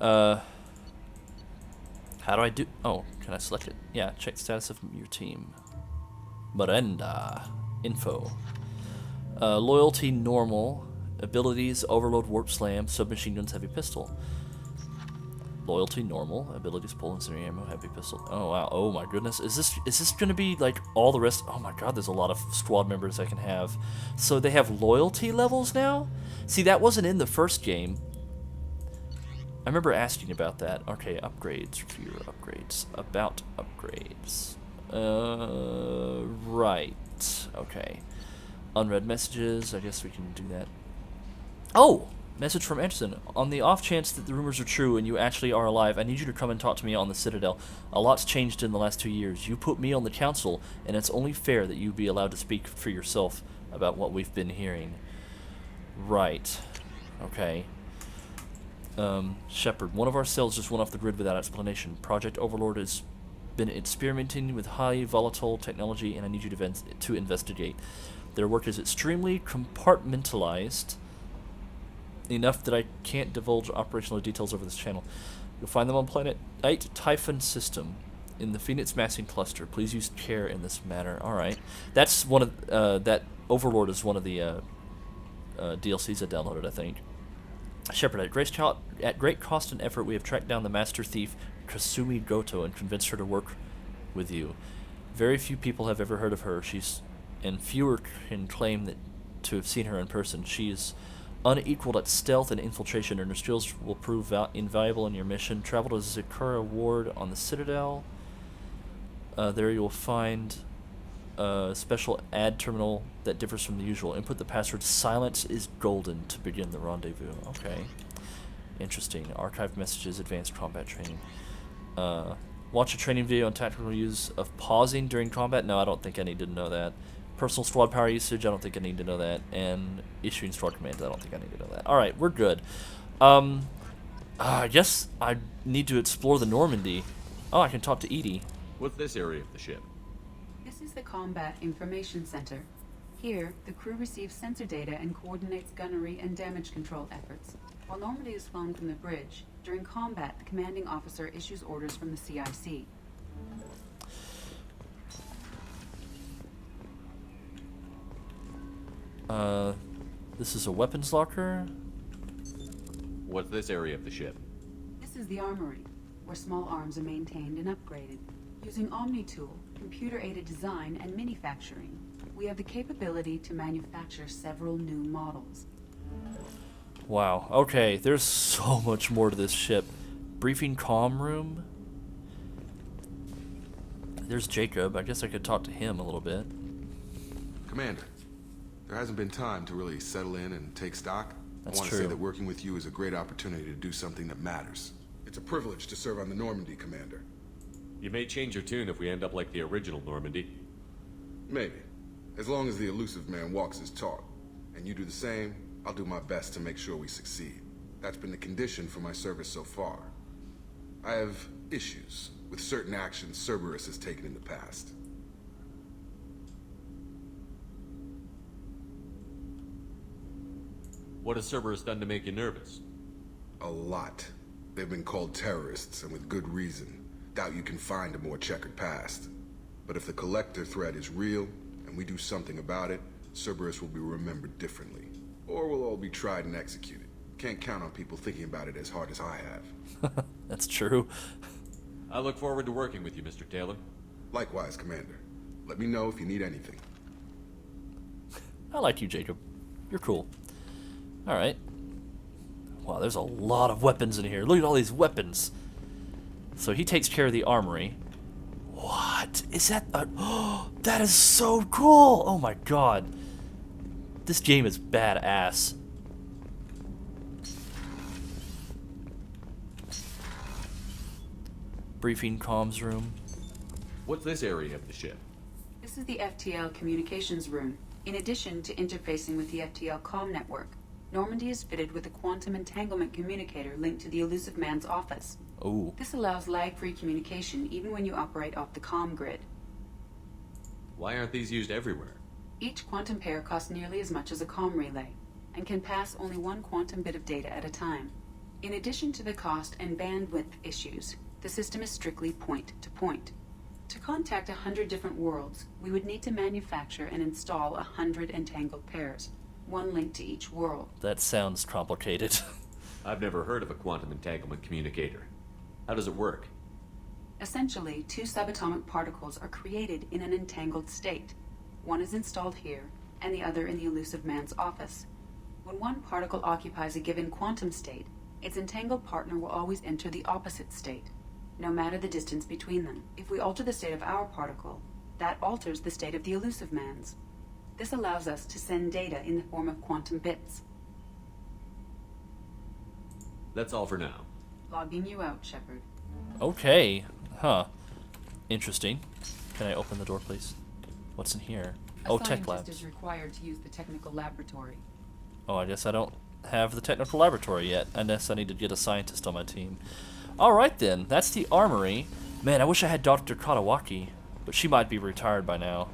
How do I do? Oh, can I select it? Yeah, check status of your team. Miranda. Info. Loyalty normal. Abilities overload, warp slam, submachine guns, heavy pistol. Loyalty normal. Abilities pull incendiary ammo, heavy pistol. Oh wow. Oh my goodness. Is this gonna be like all the rest? Oh my god, there's a lot of squad members I can have. So they have loyalty levels now? See, that wasn't in the first game. I remember asking about that. Okay, upgrades. Review upgrades. About upgrades. Right. Okay. Unread messages. I guess we can do that. Oh! Message from Anderson. On the off chance that the rumors are true and you actually are alive, I need you to come and talk to me on the Citadel. A lot's changed in the last 2 years. You put me on the council, and it's only fair that you be allowed to speak for yourself about what we've been hearing. Right. Okay. Shepard, one of our cells just went off the grid without explanation. Project Overlord has been experimenting with high volatile technology, and I need you to investigate. Their work is extremely compartmentalized, enough that I can't divulge operational details over this channel. You'll find them on Planet 8 Typhon System in the Phoenix Massing Cluster. Please use care in this matter. Alright. That's one of, that Overlord is one of the DLCs I downloaded, I think. Shepard, at great cost and effort, we have tracked down the master thief, Kasumi Goto, and convinced her to work with you. Very few people have ever heard of her, and fewer can claim to have seen her in person. She is unequaled at stealth and infiltration, and her skills will prove invaluable in your mission. Travel to Zakura Ward on the Citadel. There you will find a special ad terminal that differs from the usual. Input the password "Silence is golden" to begin the rendezvous. Okay. Interesting. Archived messages, advanced combat training. Watch a training video on tactical use of pausing during combat. No, I don't think I need to know that. Personal squad power usage, I don't think I need to know that. And issuing squad commands, I don't think I need to know that. Alright, we're good. I guess I need to explore the Normandy. Oh, I can talk to Edie. What's this area of the ship? This is the Combat Information Center. Here, the crew receives sensor data and coordinates gunnery and damage control efforts. While Normandy is flown from the bridge, during combat, the commanding officer issues orders from the CIC. This is a weapons locker. What's this area of the ship? This is the Armory, where small arms are maintained and upgraded. Using Omni-Tool, computer-aided design, and manufacturing, we have the capability to manufacture several new models. Wow, okay, there's so much more to this ship. Briefing comm room. There's Jacob. I guess I could talk to him a little bit. Commander, there hasn't been time to really settle in and take stock. That's I want true. to say that working with you is a great opportunity to do something that matters. It's a privilege to serve on the Normandy, Commander. You may change your tune if we end up like the original Normandy. Maybe. As long as the elusive man walks his talk, and you do the same, I'll do my best to make sure we succeed. That's been the condition for my service so far. I have issues with certain actions Cerberus has taken in the past. What has Cerberus done to make you nervous? A lot. They've been called terrorists, and with good reason. Doubt you can find a more checkered past. But if the Collector threat is real, and we do something about it, Cerberus will be remembered differently. Or we'll all be tried and executed. Can't count on people thinking about it as hard as I have. That's true. I look forward to working with you, Mr. Taylor. Likewise, Commander. Let me know if you need anything. I like you, Jacob. You're cool. Alright. Wow, there's a lot of weapons in here. Look at all these weapons. So he takes care of the armory. What? Is that a... Oh, that is so cool! Oh my god. This game is badass. Briefing comms room. What's this area of the ship? This is the Ftl Communications Room. In addition to interfacing with the Ftl comm network, Normandy is fitted with a quantum entanglement communicator linked to the elusive man's office. Oh. This allows lag-free communication even when you operate off the comm grid. Why aren't these used everywhere? Each quantum pair costs nearly as much as a comm relay, and can pass only one quantum bit of data at a time. In addition to the cost and bandwidth issues, the system is strictly point-to-point. To contact 100 different worlds, we would need to manufacture and install 100 entangled pairs, one link to each world. That sounds complicated. I've never heard of a quantum entanglement communicator. How does it work? Essentially, two subatomic particles are created in an entangled state. One is installed here, and the other in the elusive man's office. When one particle occupies a given quantum state, its entangled partner will always enter the opposite state, no matter the distance between them. If we alter the state of our particle, that alters the state of the elusive man's. This allows us to send data in the form of quantum bits. That's all for now. Logging you out, Shepard. Okay. Huh. Interesting. Can I open the door, please? What's in here? A Oh, tech scientist labs. is required to use the technical laboratory. Oh, I guess I don't have the technical laboratory yet. Unless I need to get a scientist on my team. Alright then, that's the Armory. Man, I wish I had Dr. Katawaki, but she might be retired by now.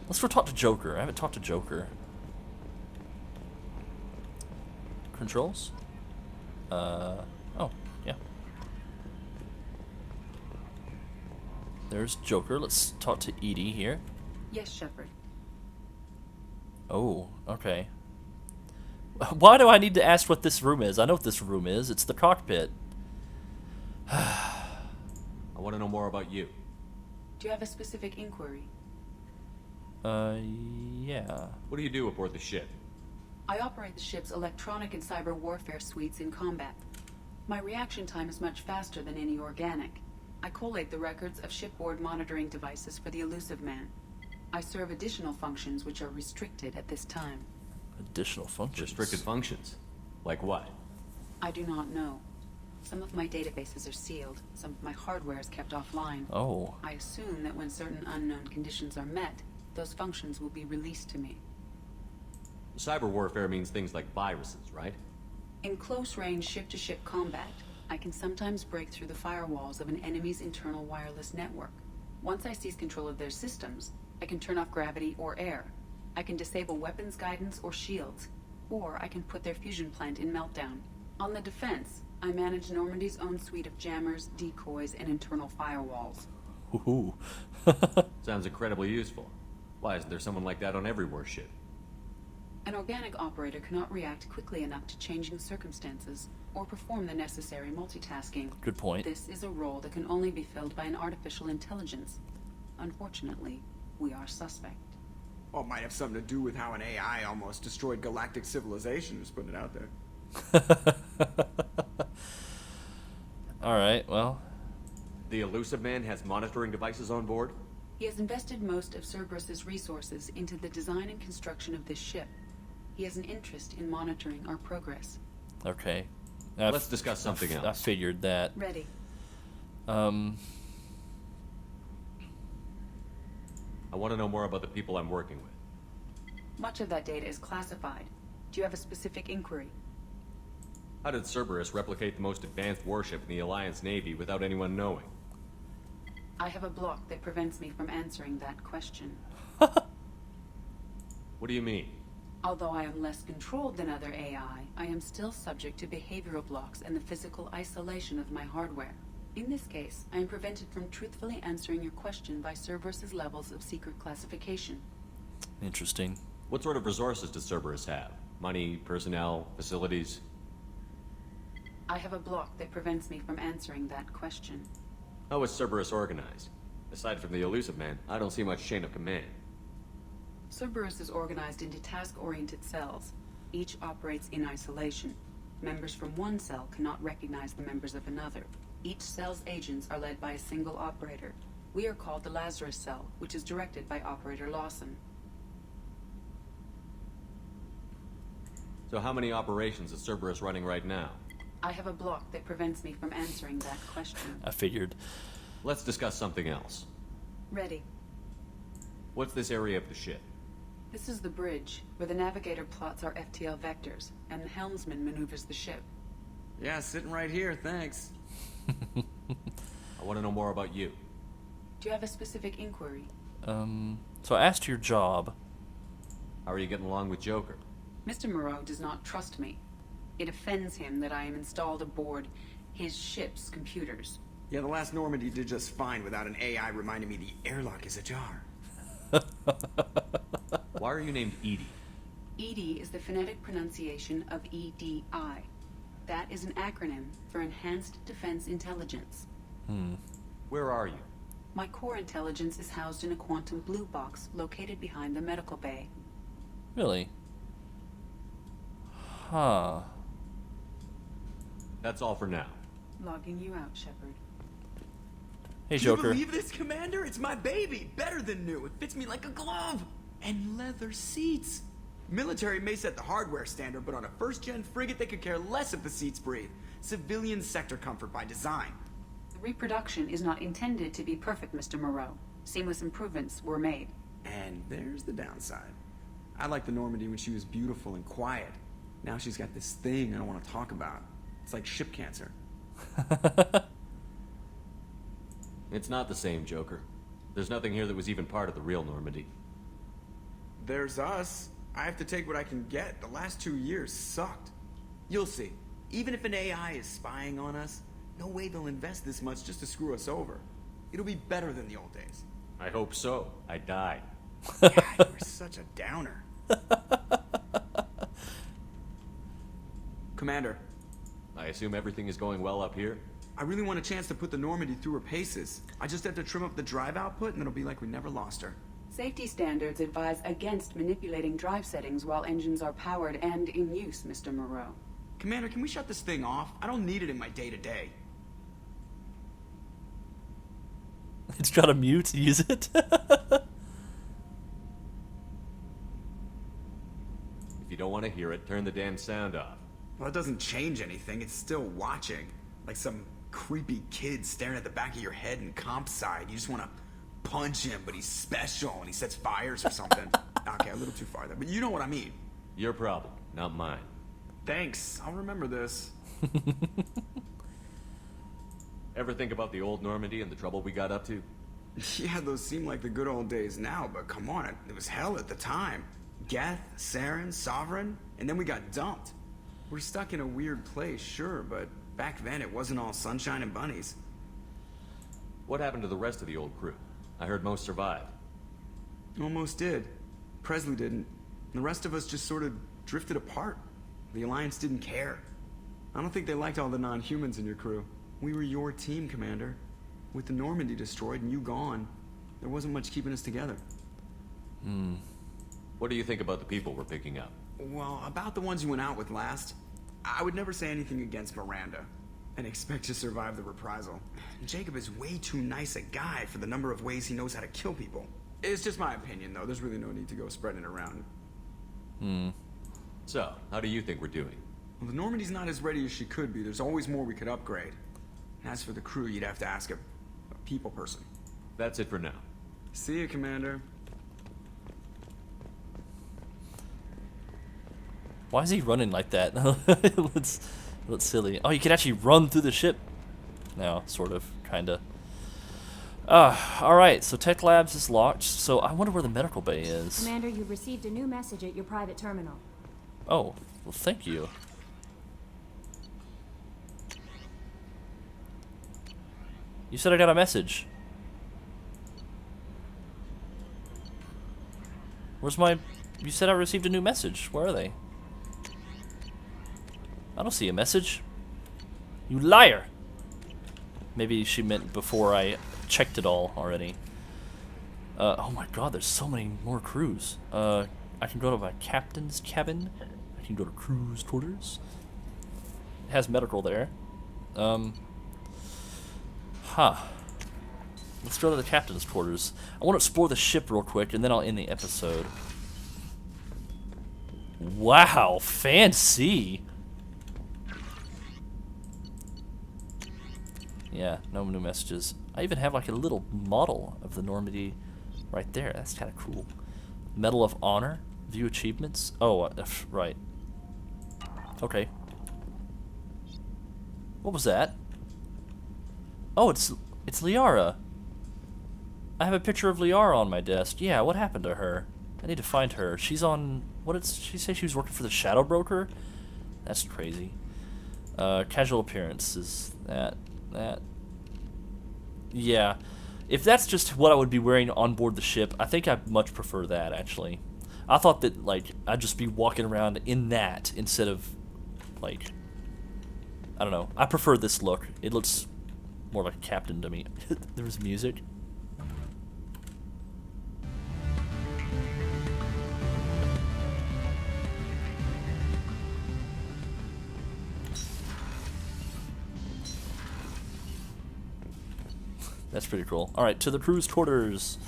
Let's go talk to Joker. I haven't talked to Joker. Controls? Oh, yeah. There's Joker. Let's talk to Edie here. Yes, Shepard. Oh, okay. Why do I need to ask what this room is? I know what this room is. It's the cockpit. I want to know more about you. Do you have a specific inquiry? Yeah. What do you do aboard the ship? I operate the ship's electronic and cyber warfare suites in combat. My reaction time is much faster than any organic. I collate the records of shipboard monitoring devices for the elusive man. I serve additional functions which are restricted at this time. Additional functions. Restricted functions? Like what? I do not know. Some of my databases are sealed. Some of my hardware is kept offline. Oh. I assume that when certain unknown conditions are met, those functions will be released to me. Cyber warfare means things like viruses, right? In close-range ship-to-ship combat, I can sometimes break through the firewalls of an enemy's internal wireless network. Once I seize control of their systems, I can turn off gravity or air. I can disable weapons guidance or shields, or I can put their fusion plant in meltdown. On the defense, I manage Normandy's own suite of jammers, decoys, and internal firewalls. Ooh. Sounds incredibly useful. Why isn't there someone like that on every warship? An organic operator cannot react quickly enough to changing circumstances or perform the necessary multitasking. Good point. This is a role that can only be filled by an artificial intelligence. Unfortunately, we are suspect. Well, it might have something to do with how an AI almost destroyed galactic civilization, just putting it out there. Alright, well. The elusive man has monitoring devices on board? He has invested most of Cerberus's resources into the design and construction of this ship. He has an interest in monitoring our progress. Okay. Let's discuss something I else. figured that. Ready. I want to know more about the people I'm working with. Much of that data is classified. Do you have a specific inquiry? How did Cerberus replicate the most advanced warship in the Alliance Navy without anyone knowing? I have a block that prevents me from answering that question. What do you mean? Although I am less controlled than other AI, I am still subject to behavioral blocks and the physical isolation of my hardware. In this case, I am prevented from truthfully answering your question by Cerberus's levels of secret classification. Interesting. What sort of resources does Cerberus have? Money, personnel, facilities? I have a block that prevents me from answering that question. How is Cerberus organized? Aside from the elusive man, I don't see much chain of command. Cerberus is organized into task-oriented cells. Each operates in isolation. Members from one cell cannot recognize the members of another. Each cell's agents are led by a single operator. We are called the Lazarus Cell, which is directed by Operator Lawson. So how many operations is Cerberus running right now? I have a block that prevents me from answering that question. I figured. Let's discuss something else. Ready. What's this area of the ship? This is the bridge, where the navigator plots our FTL vectors, and the helmsman maneuvers the ship. Yeah, sitting right here, thanks. I want to know more about you. Do you have a specific inquiry? So I asked your job. How are you getting along with Joker? Mr. Moreau does not trust me. It offends him that I am installed aboard his ship's computers. Yeah, the last Normandy did just fine without an AI reminding me the airlock is ajar. Why are you named Edie? EDI is the phonetic pronunciation of EDI. That is an acronym for Enhanced Defense Intelligence. Where are you? My core intelligence is housed in a quantum blue box located behind the medical bay. Really? Huh. That's all for now. Logging you out, Shepard. Hey, Do you Joker. believe this, Commander? It's my baby. Better than new. It fits me like a glove. And leather seats. Military may set the hardware standard, but on a first-gen frigate, they could care less if the seats breathe. Civilian sector comfort by design. The reproduction is not intended to be perfect, Mr. Moreau. Seamless improvements were made. And there's the downside. I liked the Normandy when she was beautiful and quiet. Now she's got this thing I don't want to talk about. It's like ship cancer. It's not the same, Joker. There's nothing here that was even part of the real Normandy. There's us. I have to take what I can get. The last 2 years sucked. You'll see. Even if an AI is spying on us, no way they'll invest this much just to screw us over. It'll be better than the old days. I hope so. I died. God, you were such a downer. Commander, I assume everything is going well up here? I really want a chance to put the Normandy through her paces. I just have to trim up the drive output and it'll be like we never lost her. Safety standards advise against manipulating drive settings while engines are powered and in use, Mr. Moreau. Commander, can we shut this thing off? I don't need it in my day-to-day. It's got a mute. Use it. If you don't want to hear it, turn the damn sound off. Well, it doesn't change anything. It's still watching. Like some creepy kid staring at the back of your head in comp side. You just want to punch him, but he's special and he sets fires or something. Okay, a little too far there, but you know what I mean. Your problem, not mine. Thanks. I'll remember this. Ever think about the old Normandy and the trouble we got up to? Yeah, those seem like the good old days now, but come on, it was hell at the time. Geth, Saren, Sovereign, and then we got dumped. We're stuck in a weird place, sure, but back then it wasn't all sunshine and bunnies. What happened to the rest of the old crew? I heard most survived. Almost did. Presley didn't. The rest of us just sort of drifted apart. The Alliance didn't care. I don't think they liked all the non-humans in your crew. We were your team, Commander. With the Normandy destroyed and you gone, there wasn't much keeping us together. What do you think about the people we're picking up? Well, about the ones you went out with last, I would never say anything against Miranda and expect to survive the reprisal. Jacob is way too nice a guy for the number of ways he knows how to kill people. It's just my opinion, though. There's really no need to go spreading it around. So, how do you think we're doing? Well, the Normandy's not as ready as she could be. There's always more we could upgrade. As for the crew, you'd have to ask a people person. That's it for now. See you, Commander. Why is he running like that? It looks silly. Oh, you can actually run through the ship now, sort of, kinda. Alright, so Tech Labs is locked, so I wonder where the medical bay is. Commander, you've received a new message at your private terminal. Oh, well, thank you. You said I got a message. Where's my... You said I received a new message. Where are they? I don't see a message. You liar! Maybe she meant before I checked it all already. Oh my god, there's so many more crews. I can go to my captain's cabin. I can go to crew's quarters. It has medical there. Let's go to the captain's quarters. I want to explore the ship real quick, and then I'll end the episode. Wow, fancy! Yeah, no new messages. I even have like a little model of the Normandy right there. That's kind of cool. Medal of Honor. View achievements. Oh, right. Okay. What was that? Oh, it's Liara. I have a picture of Liara on my desk. Yeah, what happened to her? I need to find her. She's on... What did she say? She was working for the Shadow Broker? That's crazy. Casual appearance is that. Yeah. If that's just what I would be wearing on board the ship, I think I'd much prefer that, actually. I thought that, like, I'd just be walking around in that instead of, like, I don't know. I prefer this look. It looks more like a captain to me. There was music. That's pretty cool. Alright, to the crew's quarters.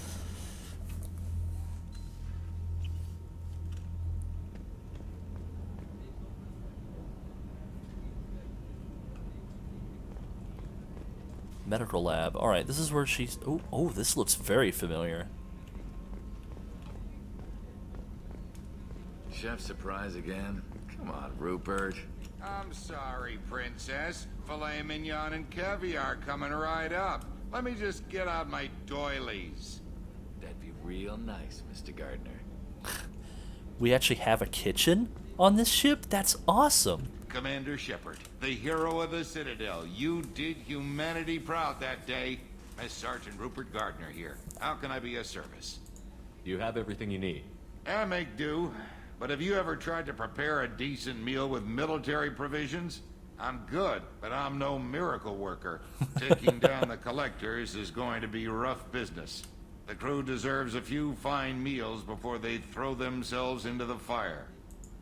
Medical lab. Alright, this is where she's... Oh, this looks very familiar. Chef surprise again? Come on, Rupert. I'm sorry, Princess. Filet mignon and caviar coming right up. Let me just get out my doilies. That'd be real nice, Mr. Gardner. We actually have a kitchen on this ship? That's awesome. Commander Shepard, the hero of the Citadel. You did humanity proud that day. Miss Sergeant Rupert Gardner here. How can I be of service? You have everything you need. I make do. But have you ever tried to prepare a decent meal with military provisions? I'm good, but I'm no miracle worker. Taking down the collectors is going to be rough business. The crew deserves a few fine meals before they throw themselves into the fire.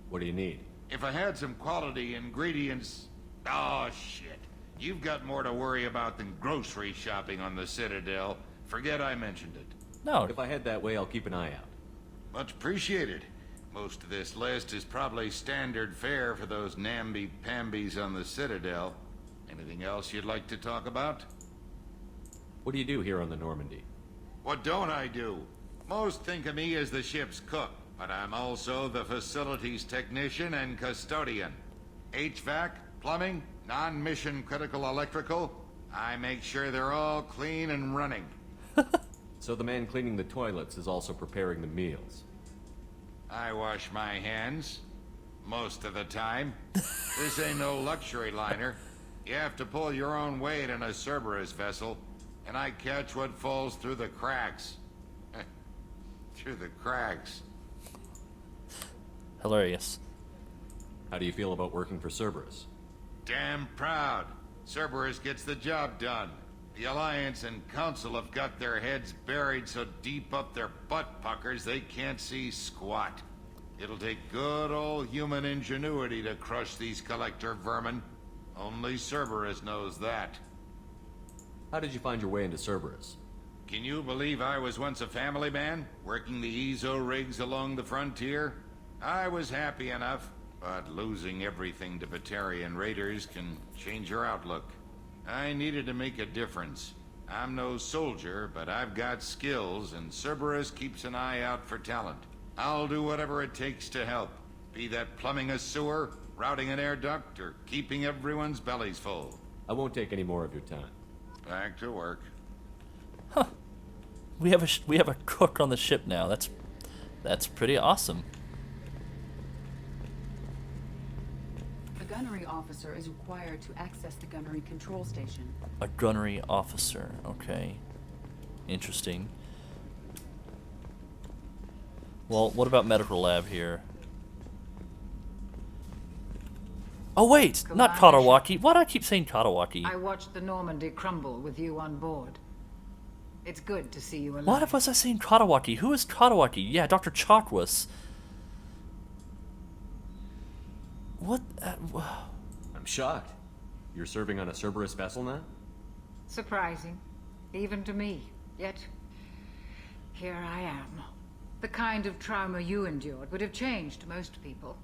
What do you need? If I had some quality ingredients... Oh, shit. You've got more to worry about than grocery shopping on the Citadel. Forget I mentioned it. No. If I head that way, I'll keep an eye out. Much appreciated. Most of this list is probably standard fare for those namby-pambies on the Citadel. Anything else you'd like to talk about? What do you do here on the Normandy? What don't I do? Most think of me as the ship's cook, but I'm also the facilities technician and custodian. HVAC, plumbing, non-mission critical electrical. I make sure they're all clean and running. So the man cleaning the toilets is also preparing the meals. I wash my hands. Most of the time. This ain't no luxury liner. You have to pull your own weight in a Cerberus vessel, and I catch what falls through the cracks. Through the cracks. Hilarious. How do you feel about working for Cerberus? Damn proud. Cerberus gets the job done. The Alliance and Council have got their heads buried so deep up their butt puckers they can't see squat. It'll take good old human ingenuity to crush these collector vermin. Only Cerberus knows that. How did you find your way into Cerberus? Can you believe I was once a family man, working the EZO rigs along the frontier? I was happy enough, but losing everything to Batarian raiders can change your outlook. I needed to make a difference. I'm no soldier, but I've got skills, and Cerberus keeps an eye out for talent. I'll do whatever it takes to help. Be that plumbing a sewer, routing an air duct, or keeping everyone's bellies full. I won't take any more of your time. Back to work. Huh. We have a cook on the ship now. That's pretty awesome. The gunnery officer is required to access the gunnery control station. A gunnery officer. Okay. Interesting. Well, what about medical lab here? Oh wait, not Katawaki. Why do I keep saying Katawaki? I watched the Normandy crumble with you on board. It's good to see you alive. What was I saying Katawaki? Who is Katawaki? Yeah, Dr. Chakwas. What? I'm shocked. You're serving on a Cerberus vessel now? Surprising, even to me. Yet, here I am. The kind of trauma you endured would have changed most people.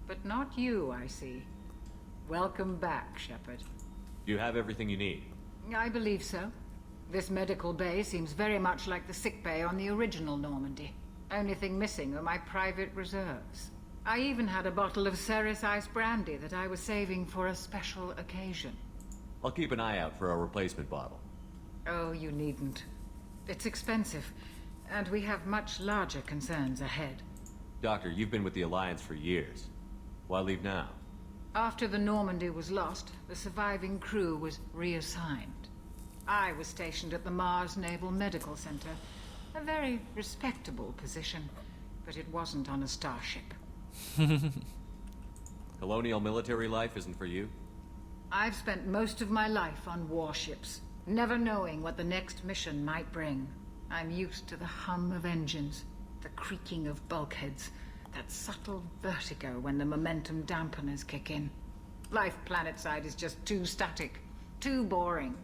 But not you, I see. Welcome back, Shepard. You have everything you need. I believe so. This medical bay seems very much like the sick bay on the original Normandy. Only thing missing are my private reserves. I even had a bottle of Ceres Ice brandy that I was saving for a special occasion. I'll keep an eye out for a replacement bottle. Oh, you needn't. It's expensive, and we have much larger concerns ahead. Doctor, you've been with the Alliance for years. Why leave now? After the Normandy was lost, the surviving crew was reassigned. I was stationed at the Mars Naval Medical Center. A very respectable position, but it wasn't on a starship. Colonial military life isn't for you? I've spent most of my life on warships, never knowing what the next mission might bring. I'm used to the hum of engines, the creaking of bulkheads, that subtle vertigo when the momentum dampeners kick in. Life planetside is just too static, too boring.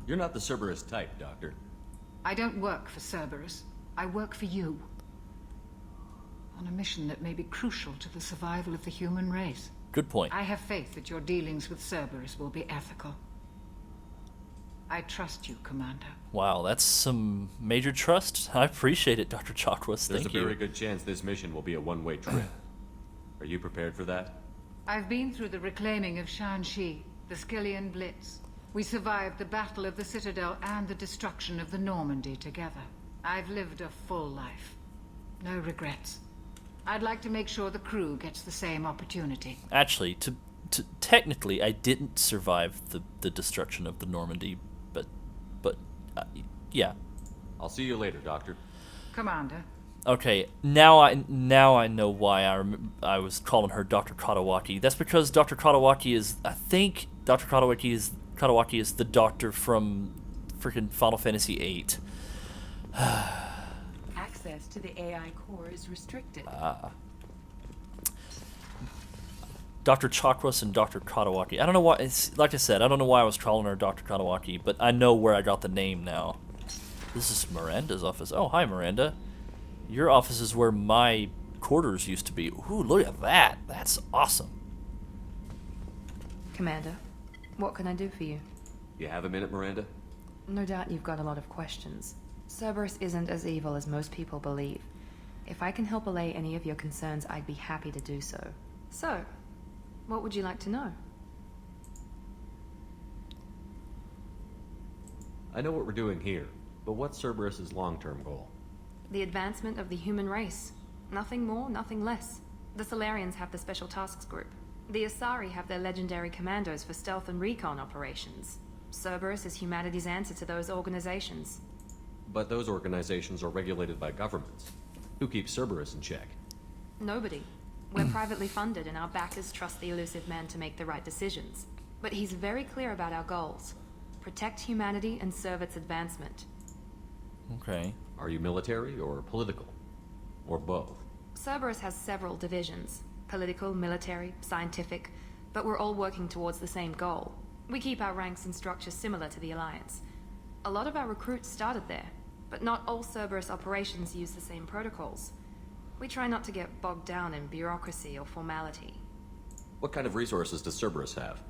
You're not the Cerberus type, Doctor. I don't work for Cerberus. I work for you. On a mission that may be crucial to the survival of the human race. Good point. I have faith that your dealings with Cerberus will be ethical. I trust you, Commander. Wow, that's some major trust. I appreciate it, Dr. Chakwas. There's Thank a you. very good chance this mission will be a one-way trip. Are you prepared for that? I've been through the reclaiming of Shanxi, the Skillian Blitz. We survived the Battle of the Citadel and the destruction of the Normandy together. I've lived a full life. No regrets. I'd like to make sure the crew gets the same opportunity. Actually, technically, I didn't survive the destruction of the Normandy, but yeah. I'll see you later, Doctor. Commander. Okay, now I know why I was calling her Dr. Katawaki. That's because Dr. Katawaki is, I think Dr. Katawaki is the doctor from freaking Final Fantasy VIII. Access to the AI core is restricted. Dr. Chakras and Dr. Katawaki. I don't know why. It's like I said. I don't know why I was calling her Dr. Katawaki, but I know where I got the name now. This is Miranda's office. Oh, hi, Miranda. Your office is where my quarters used to be. Ooh, look at that. That's awesome. Commander, what can I do for you? You have a minute, Miranda? No doubt you've got a lot of questions. Cerberus isn't as evil as most people believe. If I can help allay any of your concerns, I'd be happy to do so. So, what would you like to know? I know what we're doing here, but what's Cerberus's long-term goal? The advancement of the human race. Nothing more, nothing less. The Solarians have the Special Tasks Group. The Asari have their legendary commandos for stealth and recon operations. Cerberus is humanity's answer to those organizations. But those organizations are regulated by governments. Who keeps Cerberus in check? Nobody. We're privately funded and our backers trust the elusive man to make the right decisions. But he's very clear about our goals. Protect humanity and serve its advancement. Okay. Are you military or political? Or both? Cerberus has several divisions. Political, military, scientific. But we're all working towards the same goal. We keep our ranks and structure similar to the Alliance. A lot of our recruits started there. But not all Cerberus operations use the same protocols. We try not to get bogged down in bureaucracy or formality. What kind of resources does Cerberus have?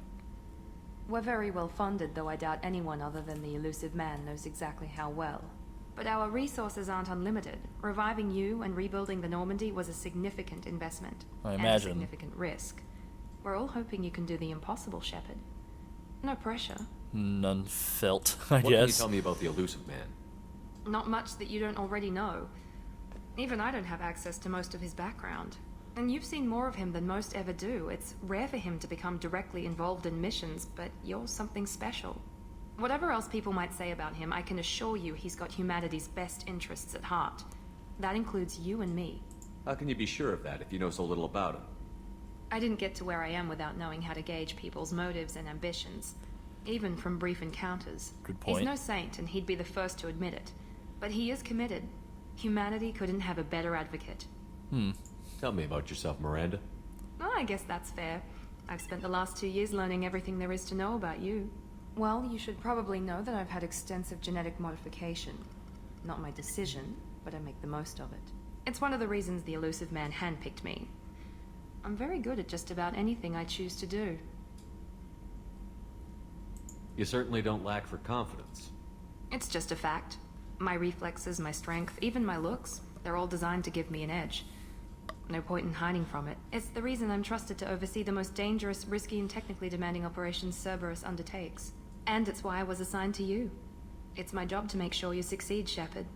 We're very well funded, though I doubt anyone other than the elusive man knows exactly how well. But our resources aren't unlimited. Reviving you and rebuilding the Normandy was a significant investment. I and imagine. a significant risk. We're all hoping you can do the impossible, Shepard. No pressure. None felt, I What can you guess. tell me about the elusive man? Not much that you don't already know. Even I don't have access to most of his background. And you've seen more of him than most ever do. It's rare for him to become directly involved in missions, but you're something special. Whatever else people might say about him, I can assure you he's got humanity's best interests at heart. That includes you and me. How can you be sure of that if you know so little about him? I didn't get to where I am without knowing how to gauge people's motives and ambitions. Even from brief encounters. Good point. He's no saint, and he'd be the first to admit it. But he is committed. Humanity couldn't have a better advocate. Tell me about yourself, Miranda. Well, I guess that's fair. I've spent the last 2 years learning everything there is to know about you. Well, you should probably know that I've had extensive genetic modification. Not my decision, but I make the most of it. It's one of the reasons the elusive man handpicked me. I'm very good at just about anything I choose to do. You certainly don't lack for confidence. It's just a fact. My reflexes, my strength, even my looks, they're all designed to give me an edge. No point in hiding from it. It's the reason I'm trusted to oversee the most dangerous, risky, and technically demanding operations Cerberus undertakes. And it's why I was assigned to you. It's my job to make sure you succeed, Shepard.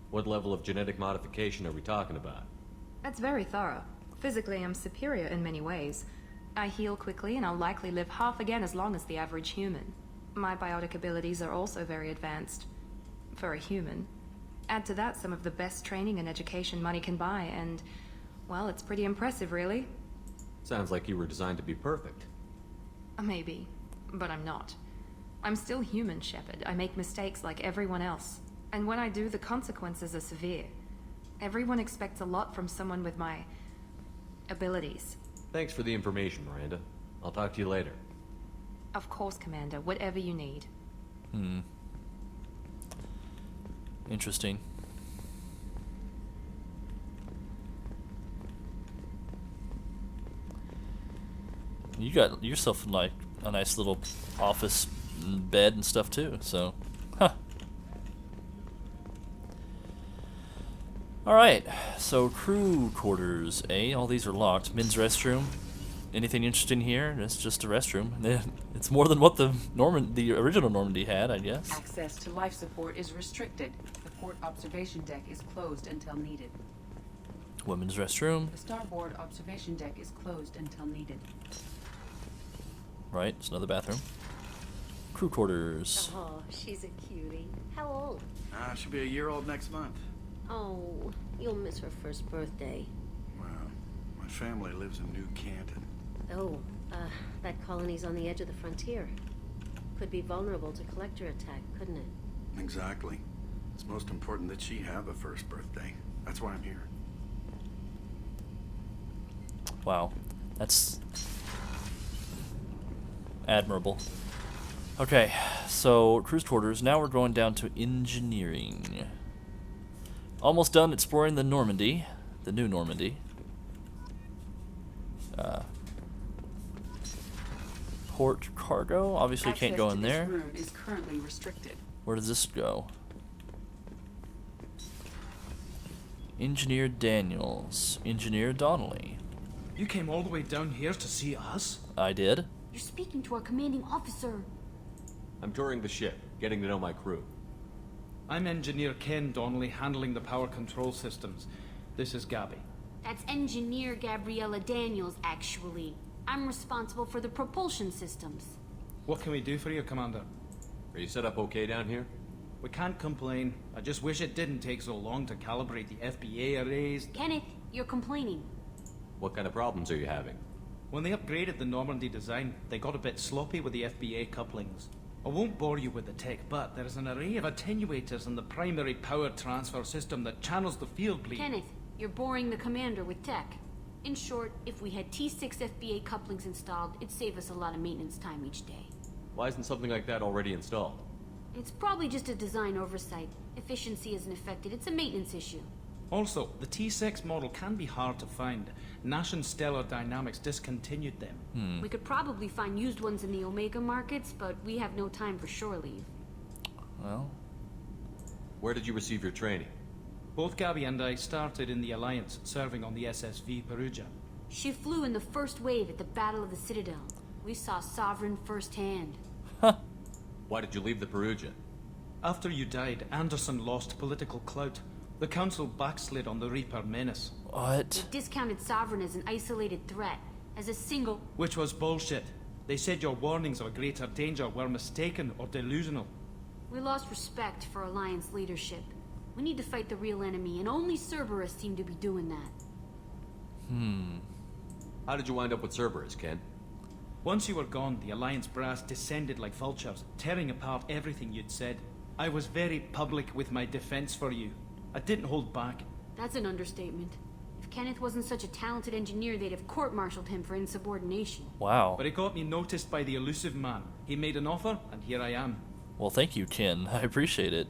What level of genetic modification are we talking about? That's very thorough. Physically, I'm superior in many ways. I heal quickly, and I'll likely live half again as long as the average human. My biotic abilities are also very advanced. For a human. Add to that some of the best training and education money can buy, and, well, it's pretty impressive, really. Sounds like you were designed to be perfect. Maybe, but I'm not. I'm still human, Shepard. I make mistakes like everyone else. And when I do, the consequences are severe. Everyone expects a lot from someone with my abilities. Thanks for the information, Miranda. I'll talk to you later. Of course, Commander. Whatever you need. Interesting. You got yourself like a nice little office bed and stuff too, so Alright, so crew quarters, eh? All these are locked. Men's restroom. Anything interesting here? It's just a restroom. It's more than what the original Normandy had, I guess. Access to life support is restricted. The port observation deck is closed until needed. Women's restroom. The starboard observation deck is closed until needed. Right, it's another bathroom. Crew quarters. Oh, she's a cutie. How old? She'll be a year old next month. Oh, you'll miss her first birthday. Well, my family lives in New Canton. Oh, that colony's on the edge of the frontier. Could be vulnerable to collector attack, couldn't it? Exactly. It's most important that she have a first birthday. That's why I'm here. Wow, that's admirable. Okay, so cruise quarters. Now we're going down to engineering. Almost done exploring the Normandy, the new Normandy. Port cargo. Obviously, Access can't go to in this there. room is currently restricted. Where does this go? Engineer Daniels, Engineer Donnelly. You came all the way down here to see us? I did. You're speaking to our commanding officer. I'm touring the ship, getting to know my crew. I'm Engineer Ken Donnelly, handling the power control systems. This is Gabby. That's Engineer Gabriella Daniels, actually. I'm responsible for the propulsion systems. What can we do for you, Commander? Are you set up okay down here? We can't complain. I just wish it didn't take so long to calibrate the FBA arrays. Kenneth, you're complaining. What kind of problems are you having? When they upgraded the Normandy design, they got a bit sloppy with the FBA couplings. I won't bore you with the tech, but there is an array of attenuators in the primary power transfer system that channels the field bleed. Kenneth, you're boring the commander with tech. In short, if we had T6 FBA couplings installed, it'd save us a lot of maintenance time each day. Why isn't something like that already installed? It's probably just a design oversight. Efficiency isn't affected, it's a maintenance issue. Also, the T6 model can be hard to find. Nash and Stellar Dynamics discontinued them. We could probably find used ones in the Omega markets, but we have no time for shore leave. Well, Where did you receive your training? Both Gabby and I started in the Alliance, serving on the SSV Perugia. She flew in the first wave at the Battle of the Citadel. We saw Sovereign firsthand. Why did you leave the Perugia? After you died, Anderson lost political clout. The Council backslid on the Reaper menace. what? They discounted Sovereign as an isolated threat, as a single... Which was bullshit. They said your warnings of a greater danger were mistaken or delusional. We lost respect for Alliance leadership. We need to fight the real enemy, and only Cerberus seem to be doing that. How did you wind up with Cerberus, Ken? Once you were gone, the Alliance brass descended like vultures, tearing apart everything you'd said. I was very public with my defense for you. I didn't hold back. That's an understatement. If Kenneth wasn't such a talented engineer, they'd have court-martialed him for insubordination. Wow. But it got me noticed by the elusive man. He made an offer, and here I am. Well, thank you, Ken. I appreciate it.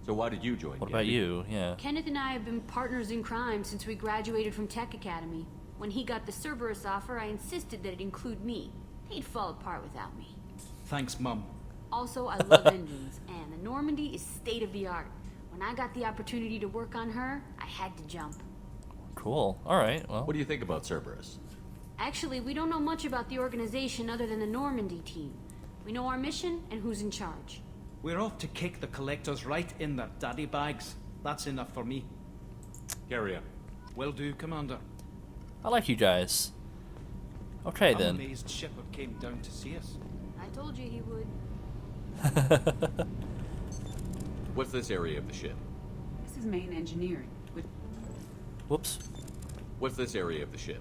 So why did you join? What about you? Yeah. Kenneth and I have been partners in crime since we graduated from Tech Academy. When he got the Cerberus offer, I insisted that it include me. He'd fall apart without me. Thanks, Mum. Also, I love engines, and the Normandy is state-of-the-art. When I got the opportunity to work on her, I had to jump. Cool. All right. Well, What do you think about Cerberus? Actually, we don't know much about the organization other than the Normandy team. We know our mission and who's in charge. We're off to kick the collectors right in their daddy bags. That's enough for me. Carry on. Will do, Commander. I like you guys. Okay, I'm then. amazed Shepard came down to see us. I told you he would. What's this area of the ship? This is main engineering. Whoops. What's this area of the ship?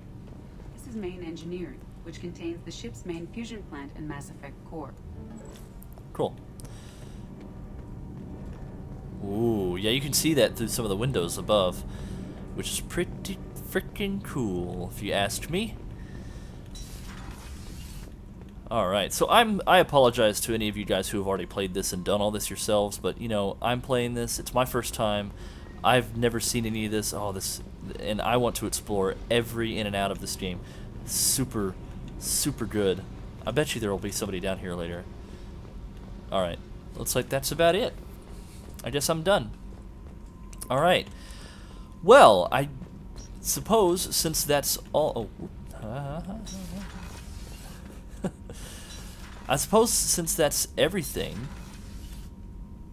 This is main engineering, which contains the ship's main fusion plant and Mass Effect core. Cool. Ooh, yeah, you can see that through some of the windows above, which is pretty freaking cool, if you ask me. Alright, so I apologize to any of you guys who have already played this and done all this yourselves, but, you know, I'm playing this, it's my first time, I've never seen any of this, and I want to explore every in and out of this game. Super, super good. I bet you there will be somebody down here later. Alright, looks like that's about it. I guess I'm done. Alright. Well, I suppose since that's all... I suppose since that's everything...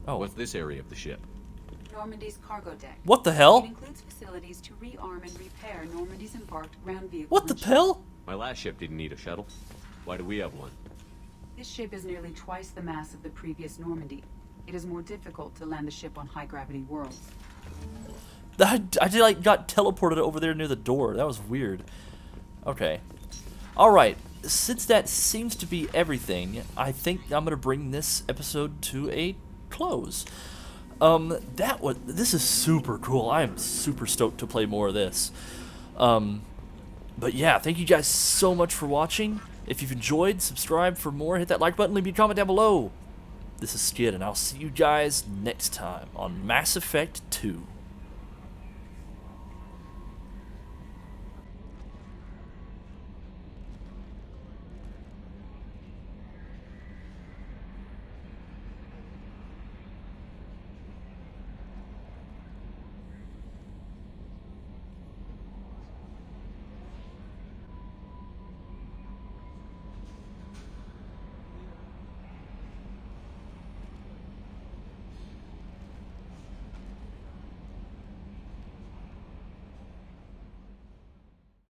Oh. What's this area of the ship? Normandy's cargo deck. What the hell? It includes facilities to rearm and repair Normandy's embarked ground vehicle. What the hell? My last ship didn't need a shuttle. Why do we have one? This ship is nearly twice the mass of the previous Normandy. It is more difficult to land the ship on high-gravity worlds. I like got teleported over there near the door. That was weird. Okay. Alright. Since that seems to be everything, I think I'm gonna bring this episode to a close. This is super cool. I am super stoked to play more of this. But yeah, thank you guys so much for watching. If you've enjoyed, subscribe for more, hit that like button, leave me a comment down below. This is Skidd, and I'll see you guys next time on Mass Effect 2.